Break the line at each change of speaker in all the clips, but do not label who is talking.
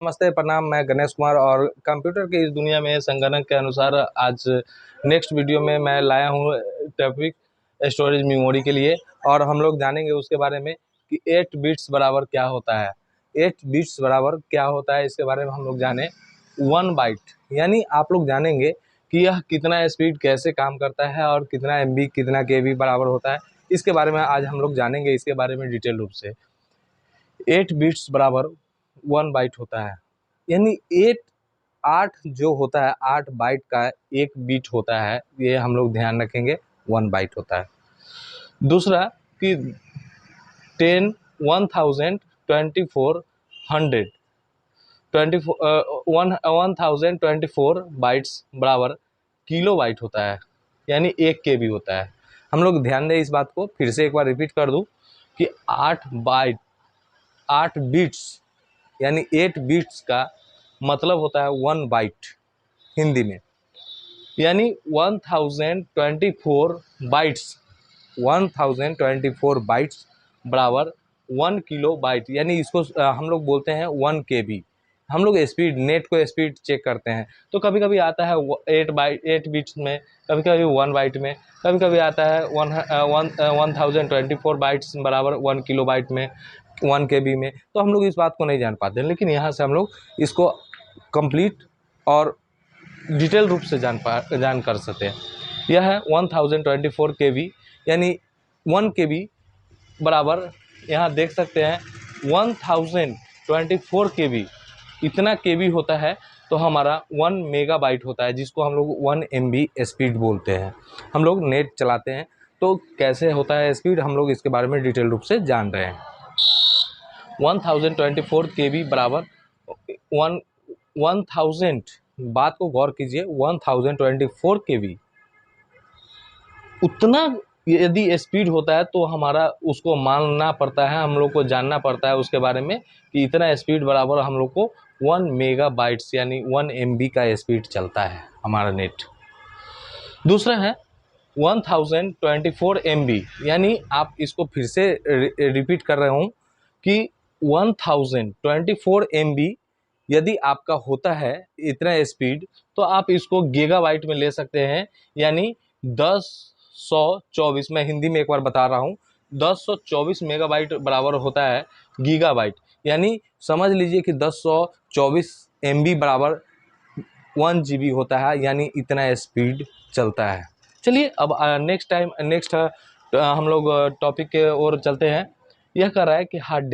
नमस्ते, प्रणाम। मैं गणेश कुमार और कंप्यूटर की इस दुनिया में संगणक के अनुसार आज नेक्स्ट वीडियो में मैं लाया हूँ टॉपिक स्टोरेज मेमोरी के लिए। और हम लोग जानेंगे उसके बारे में कि 8 बिट्स बराबर क्या होता है। 8 बिट्स बराबर क्या होता है इसके बारे में हम लोग जाने। 1 बाइट यानी आप लोग जानेंगे कि यह कितना स्पीड कैसे काम करता है और कितना MB कितना KB बराबर होता है। इसके बारे में आज हम लोग जानेंगे, इसके बारे में डिटेल रूप से। 8 बिट्स बराबर 1 बाइट होता है, यानी 8 जो होता है 8 बाइट का 1 बिट होता है, ये हम लोग ध्यान रखेंगे 1 बाइट होता है। दूसरा कि 10 1000 24 100 1024 बाइट्स बराबर किलो बाइट होता है, यानी 1 KB होता है। हम लोग ध्यान दें इस बात को, फिर से एक बार रिपीट कर दूं कि 8 बिट्स यानी 8 बिट्स का मतलब होता है 1 बाइट हिंदी में, यानी 1024 बाइट्स 1024 बाइट्स बराबर 1 किलो बाइट, यानी इसको हम लोग बोलते हैं 1 KB। हम लोग स्पीड नेट को स्पीड चेक करते हैं तो कभी कभी आता है 8 बिट्स में, कभी कभी 1 बाइट में, कभी कभी आता है 1024 बाइट्स बराबर 1 किलो बाइट में, 1 KB में। तो हम लोग इस बात को नहीं जान पाते, लेकिन यहाँ से हम लोग इसको कंप्लीट और डिटेल रूप से जान कर सकते हैं। यह है 1024 KB, यानी 1 KB बराबर, यहाँ देख सकते हैं 1024 KB, इतना KB होता है तो हमारा 1 मेगाबाइट होता है, जिसको हम लोग 1 MB स्पीड बोलते हैं। हम लोग नेट चलाते हैं तो कैसे होता है स्पीड, हम लोग इसके बारे में डिटेल रूप से जान रहे हैं। 1024 KB बराबर 1000, बात को गौर कीजिए, 1024 KB उतना यदि स्पीड होता है तो हमारा उसको मानना पड़ता है, हम लोग को जानना पड़ता है उसके बारे में कि इतना स्पीड बराबर हम लोग को 1 मेगाबाइट्स यानी 1 MB का स्पीड चलता है हमारा नेट। दूसरा है 1024 MB, यानी आप इसको फिर से रिपीट कर रहा हूँ कि 1024 MB यदि आपका होता है इतना स्पीड तो आप इसको गीगाबाइट में ले सकते हैं, यानी 1024, मैं हिंदी में एक बार बता रहा हूँ, 1024 मेगाबाइट बराबर होता है गीगाबाइट, यानी समझ लीजिए कि 1024 MB बराबर 1 GB होता है, यानी इतना स्पीड चलता है। चलिए अब नेक्स्ट हम लोग टॉपिक के ओर चलते हैं। यह कह रहा है कि हार्ड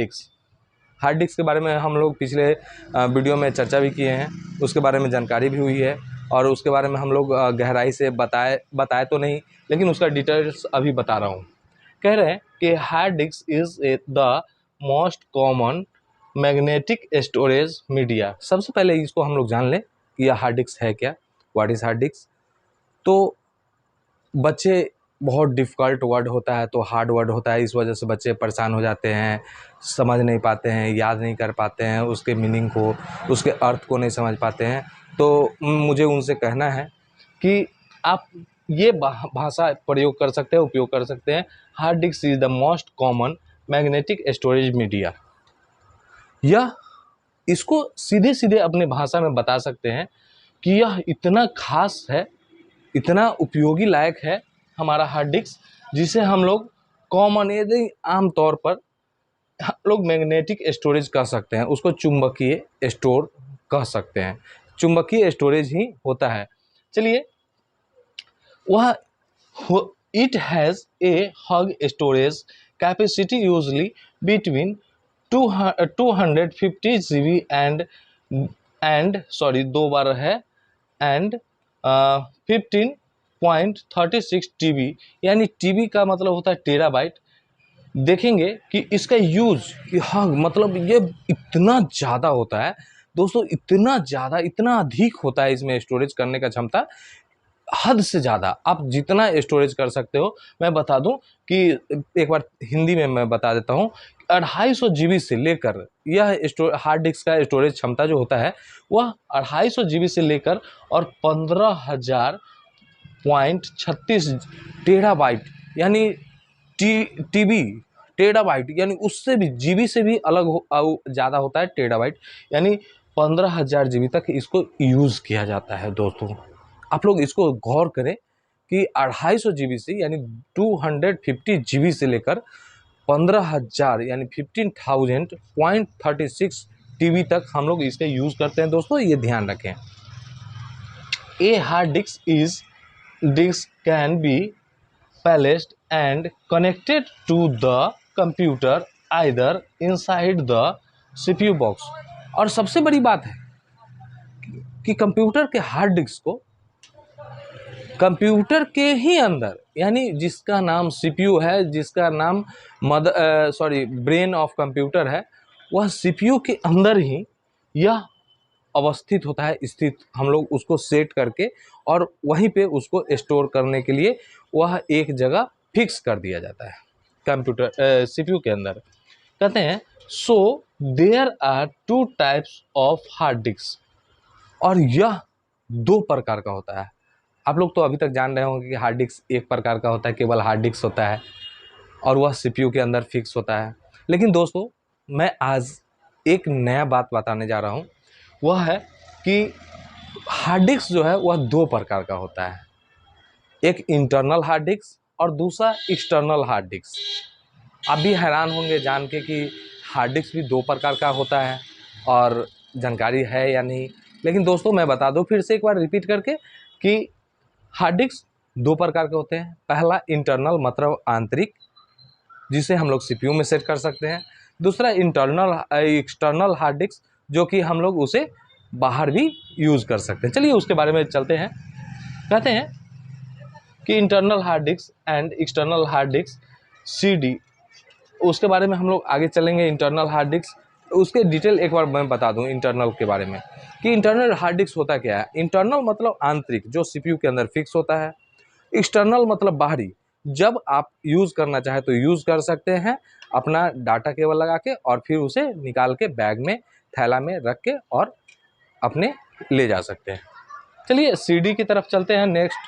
डिस्क के बारे में हम लोग पिछले वीडियो में चर्चा भी किए हैं, उसके बारे में जानकारी भी हुई है और उसके बारे में हम लोग गहराई से बताए तो नहीं, लेकिन उसका डिटेल्स अभी बता रहा हूँ। कह रहे हैं कि hard disk is the most common magnetic storage media. सबसे पहले इसको हम लोग जान लें कि यह हार्ड डिस्क है क्या, व्हाट इज़ हार्ड डिस्क। तो बच्चे, बहुत डिफ़िकल्ट वर्ड होता है तो हार्ड वर्ड होता है, इस वजह से बच्चे परेशान हो जाते हैं, समझ नहीं पाते हैं, याद नहीं कर पाते हैं उसके मीनिंग को, उसके अर्थ को नहीं समझ पाते हैं। तो मुझे उनसे कहना है कि आप ये भाषा प्रयोग कर सकते हैं, उपयोग कर सकते हैं। Hard disk is the most common magnetic storage media. यह इसको सीधे सीधे अपने भाषा में बता सकते हैं कि यह इतना खास है, इतना उपयोगी लायक है हमारा हार्ड डिस्क, जिसे हम लोग कॉमन यदि आम तौर पर हम लोग मैग्नेटिक स्टोरेज कह सकते हैं, उसको चुंबकीय स्टोर कह सकते हैं, चुंबकीय स्टोरेज ही होता है। चलिए, वह it has a hug storage capacity usually between 250 GB and sorry, दो बार है, एंड 15.36 TB, यानी TB का मतलब होता है टेराबाइट। देखेंगे कि इसका यूज़, हाँ मतलब ये इतना ज़्यादा होता है दोस्तों, इतना ज़्यादा, इतना अधिक होता है इसमें स्टोरेज करने का क्षमता, हद से ज़्यादा। आप जितना स्टोरेज कर सकते हो, मैं बता दूं कि एक बार हिंदी में मैं बता देता हूं, 250 GB से लेकर, यह हार्ड डिस्क का स्टोरेज क्षमता जो होता है वह 250 GB से लेकर और 15,000.36 टेराबाइट, यानी TB टेराबाइट, यानी उससे भी, GB से भी अलग ज़्यादा होता है टेराबाइट, यानी 15,000 GB तक इसको यूज़ किया जाता है। दोस्तों आप लोग इसको गौर करें कि 250 GB से यानी 250 GB से लेकर 15,000 यानी 15,000.36 TB तक हम लोग इसका यूज़ करते हैं। दोस्तों ये ध्यान रखें। A hard disk can be placed and connected to the computer either inside the CPU box। और सबसे बड़ी बात है कि कंप्यूटर के हार्ड डिस्क को कंप्यूटर के ही अंदर यानी जिसका नाम CPU है, जिसका नाम ब्रेन ऑफ कंप्यूटर है, वह CPU के अंदर ही यह अवस्थित होता है, स्थित। हम लोग उसको सेट करके और वहीं पे उसको स्टोर करने के लिए वह एक जगह फिक्स कर दिया जाता है कंप्यूटर CPU के अंदर। कहते हैं so there are 2 types of hard disk, और यह 2 प्रकार का होता है। आप लोग तो अभी तक जान रहे होंगे कि हार्ड डिस्क एक प्रकार का होता है, केवल हार्ड डिस्क होता है और वह CPU के अंदर फिक्स होता है। लेकिन दोस्तों मैं आज एक नया बात बताने जा रहा हूँ, वह है कि हार्ड डिस्क जो है वह 2 प्रकार का होता है, एक इंटरनल हार्ड डिस्क और दूसरा एक्सटर्नल हार्ड डिस्क। आप भी हैरान होंगे जान के कि हार्ड डिस्क भी 2 प्रकार का होता है और जानकारी है या नहीं। लेकिन दोस्तों मैं बता दूं फिर से एक बार रिपीट करके कि हार्ड डिस्क 2 प्रकार के होते हैं। पहला इंटरनल मतलब आंतरिक, जिसे हम लोग CPU में सेट कर सकते हैं। दूसरा एक्सटर्नल हार्ड डिस्क, जो कि हम लोग उसे बाहर भी यूज़ कर सकते हैं। चलिए उसके बारे में चलते हैं। कहते हैं कि internal hard disk and external hard disk CD, उसके बारे में हम लोग आगे चलेंगे। इंटरनल हार्ड डिस्क उसके डिटेल एक बार मैं बता दूं इंटरनल के बारे में कि इंटरनल हार्ड डिस्क होता क्या है। इंटरनल मतलब आंतरिक, जो CPU के अंदर फिक्स होता है। एक्सटर्नल मतलब बाहरी, जब आप यूज़ करना चाहे तो यूज़ कर सकते हैं अपना डाटा केबल लगा के, और फिर उसे निकाल के बैग में थैला में रख के और अपने ले जा सकते हैं। चलिए CD की तरफ चलते हैं। नेक्स्ट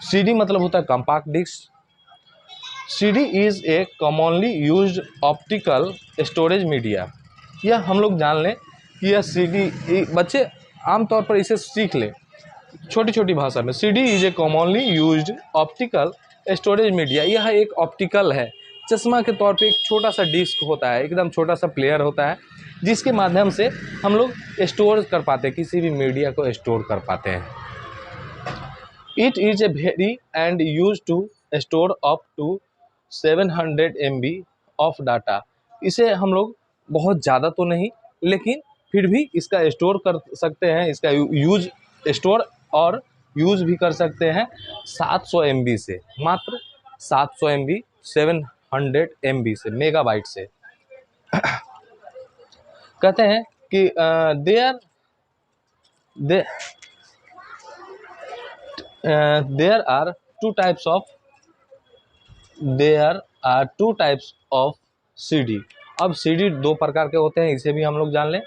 CD मतलब होता है compact disc. CD is a commonly used optical storage media. यह हम लोग जान लें कि यह CD, बच्चे आमतौर पर इसे सीख लें छोटी छोटी भाषा में। CD is a commonly used optical storage media. यह एक ऑप्टिकल है, चश्मा के तौर पे एक छोटा सा डिस्क होता है, एकदम छोटा सा प्लेयर होता है, जिसके माध्यम से हम लोग स्टोर कर पाते हैं, किसी भी मीडिया को स्टोर कर पाते हैं। It is a very and use to store up to 700 MB of data. इसे हम लोग बहुत ज़्यादा तो नहीं, लेकिन फिर भी इसका स्टोर कर सकते हैं, इसका यूज स्टोर और यूज़ भी कर सकते हैं 700 MB से, मात्र 700 MB 700 MB से, मेगाबाइट से। कहते हैं कि there are two types of CD। अब CD 2 प्रकार के होते हैं, इसे भी हम लोग जान लें।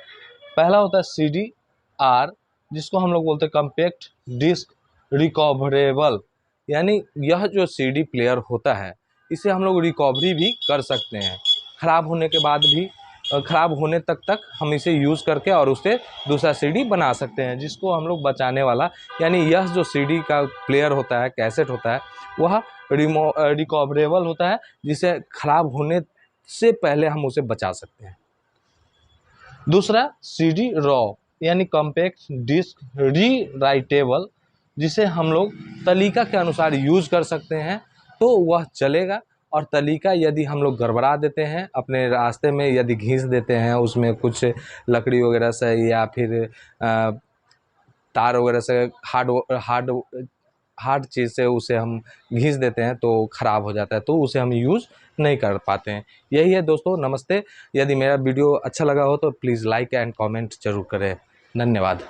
पहला होता है CDR, जिसको हम लोग बोलते हैं कॉम्पैक्ट डिस्क रिकवरेबल, यानी यह जो CD प्लेयर होता है इसे हम लोग रिकवरी भी कर सकते हैं। ख़राब होने के बाद भी, ख़राब होने तक हम इसे यूज़ करके और उससे दूसरा CD बना सकते हैं, जिसको हम लोग बचाने वाला, यानी यह जो CD का प्लेयर होता है, कैसेट होता है, वह रिकवरेबल होता है, जिसे ख़राब होने से पहले हम उसे बचा सकते हैं। दूसरा CD रॉ यानी कॉम्पैक्ट डिस्क रीराइटेबल, जिसे हम लोग तरीका के अनुसार यूज़ कर सकते हैं तो वह चलेगा। और तरीका यदि हम लोग गड़बड़ा देते हैं, अपने रास्ते में यदि घिस देते हैं उसमें कुछ लकड़ी वगैरह से या फिर तार वगैरह से, हार्ड चीज़ से उसे हम घिस देते हैं तो ख़राब हो जाता है, तो उसे हम यूज़ नहीं कर पाते हैं। यही है दोस्तों, नमस्ते। यदि मेरा वीडियो अच्छा लगा हो तो प्लीज़ लाइक एंड कमेंट जरूर करें। धन्यवाद।